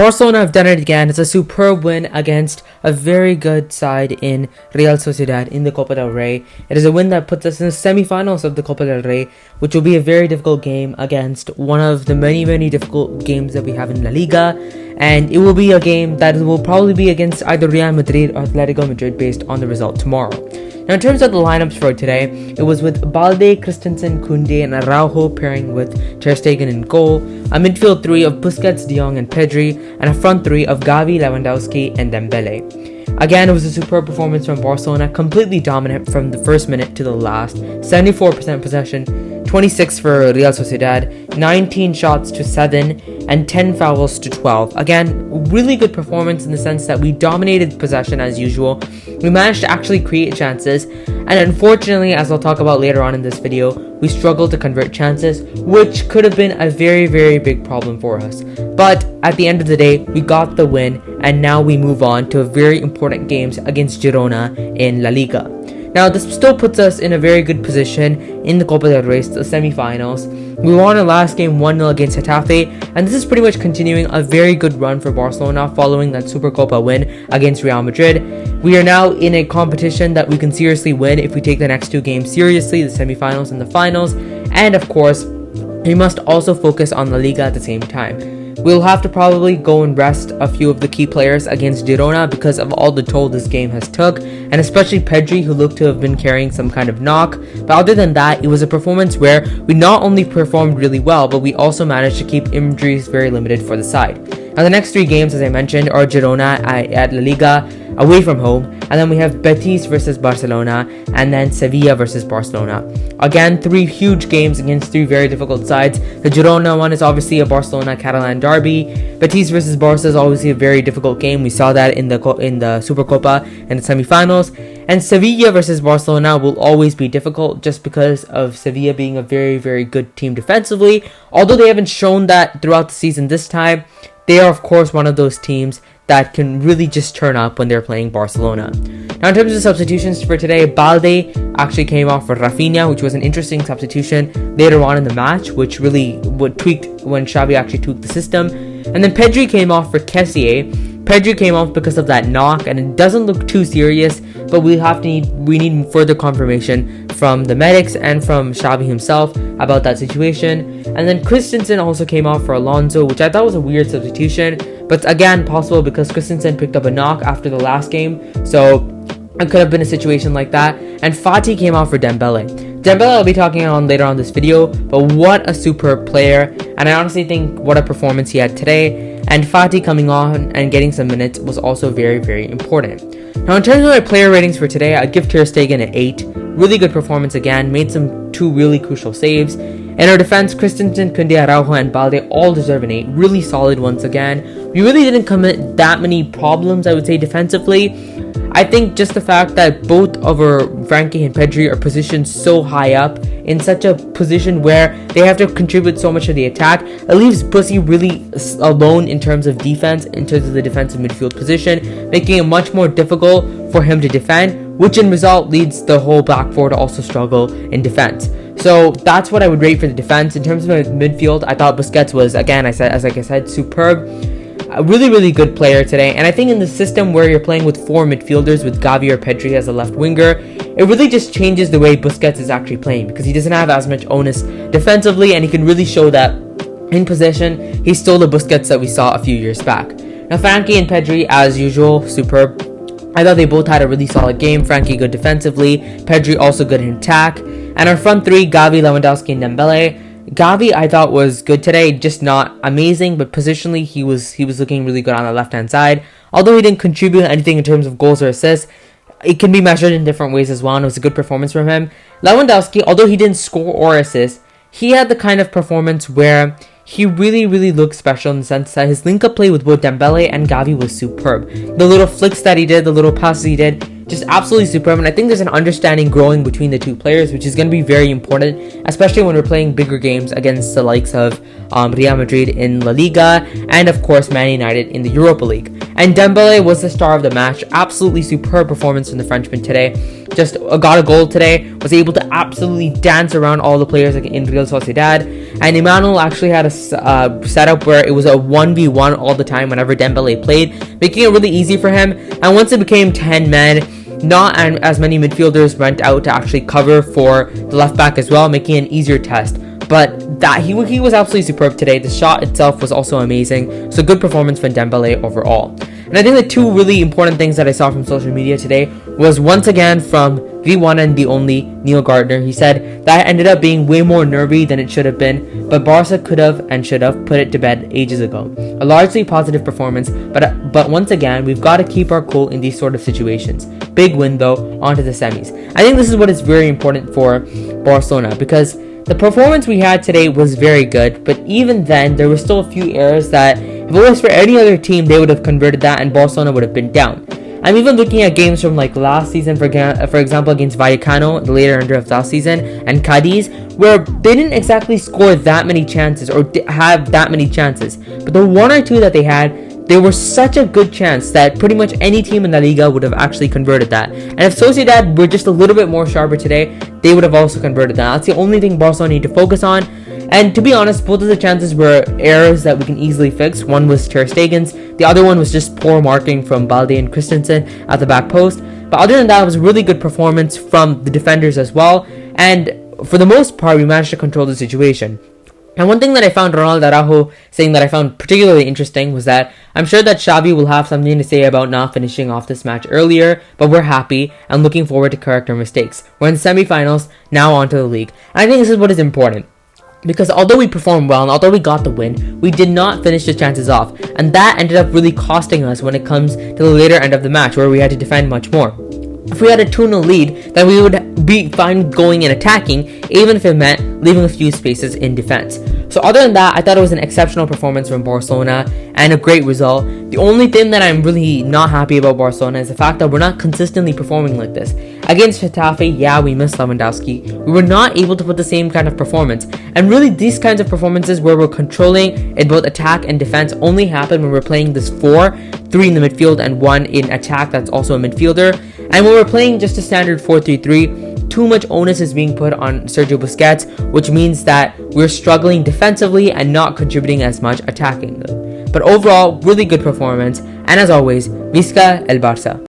Barcelona have done it again. It's a superb win against a very good side in Real Sociedad in the Copa del Rey. It is a win that puts us in the semi-finals of the Copa del Rey, which will be a very difficult game against one of the many difficult games that we have in La Liga. And it will be a game that will probably be against either Real Madrid or Atletico Madrid based on the result tomorrow. Now, in terms of the lineups for today, it was with Balde, Christensen, Koundé, and Araujo pairing with Ter Stegen in goal, a midfield three of Busquets, De Jong, and Pedri, and a front three of Gavi, Lewandowski, and Dembele. Again, it was a superb performance from Barcelona, completely dominant from the first minute to the last, 74% possession, 26 for Real Sociedad, 19 shots to 7, and 10 fouls to 12. Again, really good performance in the sense that we dominated possession as usual. We managed to actually create chances, and unfortunately, as I'll talk about later on in this video, we struggled to convert chances, which could have been a very big problem for us. But at the end of the day, we got the win, and now we move on to very important games against Girona in La Liga. Now, this still puts us in a very good position in the Copa del Rey, the semi-finals. We won our last game 1-0 against Getafe, and this is pretty much continuing a very good run for Barcelona following that Supercopa win against Real Madrid. We are now in a competition that we can seriously win if we take the next two games seriously, the semi-finals and the finals, and of course, we must also focus on La Liga at the same time. We'll have to probably go and rest a few of the key players against Girona because of all the toll this game has took, and especially Pedri, who looked to have been carrying some kind of knock. But other than that, it was a performance where we not only performed really well, but we also managed to keep injuries very limited for the side. Now, the next three games, as I mentioned, are Girona at La Liga, away from home, and then we have Betis versus Barcelona, and then Sevilla versus Barcelona. Again, three huge games against three very difficult sides. The Girona one is obviously a Barcelona-Catalan derby. Betis versus Barca is obviously a very difficult game. We saw that in the Supercopa in the semi-finals. And Sevilla versus Barcelona will always be difficult just because of Sevilla being a very good team defensively. Although they haven't shown that throughout the season this time, they are of course one of those teams that can really just turn up when they're playing Barcelona. Now, in terms of substitutions for today, Balde actually came off for Rafinha, which was an interesting substitution later on in the match, which really tweaked when Xavi actually tweaked the system. And then Pedri came off for Kessié. Pedri came off because of that knock, and it doesn't look too serious, but we need further confirmation from the medics and from Xavi himself about that situation. And then Christensen also came off for Alonso, which I thought was a weird substitution, but again possible because Christensen picked up a knock after the last game, so it could have been a situation like that. And Fati came off for Dembele. I'll be talking on later on this video, but what a superb player, and I honestly think what a performance he had today. And Fati coming on and getting some minutes was also very important. Now, in terms of my player ratings for today, I'd give Ter Stegen an 8. Really good performance again, made two really crucial saves. In our defense, Christensen, Koundé, Araujo, and Balde all deserve an 8. Really solid once again. We really didn't commit that many problems, I would say, defensively. I think just the fact that both of our Frankie and Pedri are positioned so high up in such a position where they have to contribute so much to the attack, it leaves Bussy really alone in terms of defense, in terms of the defensive midfield position, making it much more difficult for him to defend, which in result leads the whole back four to also struggle in defense. So that's what I would rate for the defense. In terms of midfield, I thought Busquets was, again, like I said, superb. A really good player today, and I think in the system where you're playing with four midfielders with Gavi or Pedri as a left winger, it really just changes the way Busquets is actually playing because he doesn't have as much onus defensively, and he can really show that in possession he's still the Busquets that we saw a few years back. Now, Frankie and Pedri, as usual, superb. I thought they both had a really solid game. Frankie good defensively, Pedri also good in attack, and our front three, Gavi, Lewandowski, and Dembele. Gavi, I thought, was good today, just not amazing, but positionally he was looking really good on the left-hand side. Although he didn't contribute anything in terms of goals or assists, it can be measured in different ways as well, and it was a good performance from him. Lewandowski, although he didn't score or assist, he had the kind of performance where he really looked special in the sense that his link-up play with both Dembele and Gavi was superb. The little flicks that he did, the little passes he did, just absolutely superb, and I think there's an understanding growing between the two players, which is going to be very important, especially when we're playing bigger games against the likes of Real Madrid in La Liga, and of course Man United in the Europa League. And Dembele was the star of the match. Absolutely superb performance from the Frenchman today. Just got a goal today, was able to absolutely dance around all the players in Real Sociedad. And Emmanuel actually had a setup where it was a 1v1 all the time whenever Dembele played, making it really easy for him. And once it became 10 men, not as many midfielders went out to actually cover for the left back as well, making it an easier test. But that he was absolutely superb today. The shot itself was also amazing. So good performance from Dembele overall. And I think the two really important things that I saw from social media today was once again from the one and the only Neil Gardner. He said that ended up being way more nervy than it should have been, but Barca could have and should have put it to bed ages ago. A largely positive performance, but once again, we've got to keep our cool in these sort of situations. Big win though, onto the semis. I think this is what is very important for Barcelona, because the performance we had today was very good, but even then, there were still a few errors that, if it was for any other team, they would have converted that and Barcelona would have been down. I'm even looking at games from like last season, for example, against Vallecano, the later end of last season, and Cadiz, where they didn't exactly score that many chances or have that many chances. But the one or two that they had, they were such a good chance that pretty much any team in La Liga would have actually converted that. And if Sociedad were just a little bit more sharper today, they would have also converted that. That's the only thing Barcelona need to focus on. And to be honest, both of the chances were errors that we can easily fix. One was Ter Stegen's, the other one was just poor marking from Balde and Christensen at the back post. But other than that, it was a really good performance from the defenders as well. And for the most part, we managed to control the situation. And one thing that I found Ronald Araujo saying that I found particularly interesting was that I'm sure that Xavi will have something to say about not finishing off this match earlier, but we're happy and looking forward to correct our mistakes. We're in the semi-finals, now on to the league. And I think this is what is important. Because although we performed well and although we got the win, we did not finish the chances off. And that ended up really costing us when it comes to the later end of the match, where we had to defend much more. If we had a 2-0 lead, then we would be fine going and attacking, even if it meant leaving a few spaces in defense. So other than that, I thought it was an exceptional performance from Barcelona and a great result. The only thing that I'm really not happy about Barcelona is the fact that we're not consistently performing like this. Against Getafe, yeah, we missed Lewandowski. We were not able to put the same kind of performance. And really, these kinds of performances where we're controlling in both attack and defense only happen when we're playing this 4-3 in the midfield and 1 in attack that's also a midfielder. And when we're playing just a standard 4-3-3, too much onus is being put on Sergio Busquets, which means that we're struggling defensively and not contributing as much attacking. But overall, really good performance. And as always, Visca el Barça.